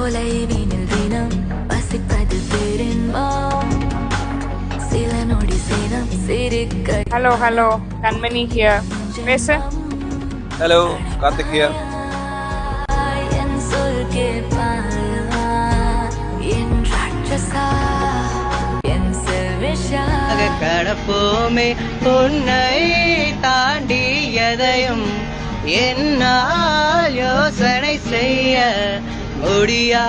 தொலைவினில் தினம் வசிப்பது பெரும்பாம் சில நொடி சினம் சிரிக்க. Hello Kanmani here. பேசு. Hello Karthik here. என் சொல் கேட்பாயா என் ராட்சசா என் செல்விஷா. கடப்போமே உன்னை தாண்டி எதையும் என்னால் யோசனை செய்ய முடியா.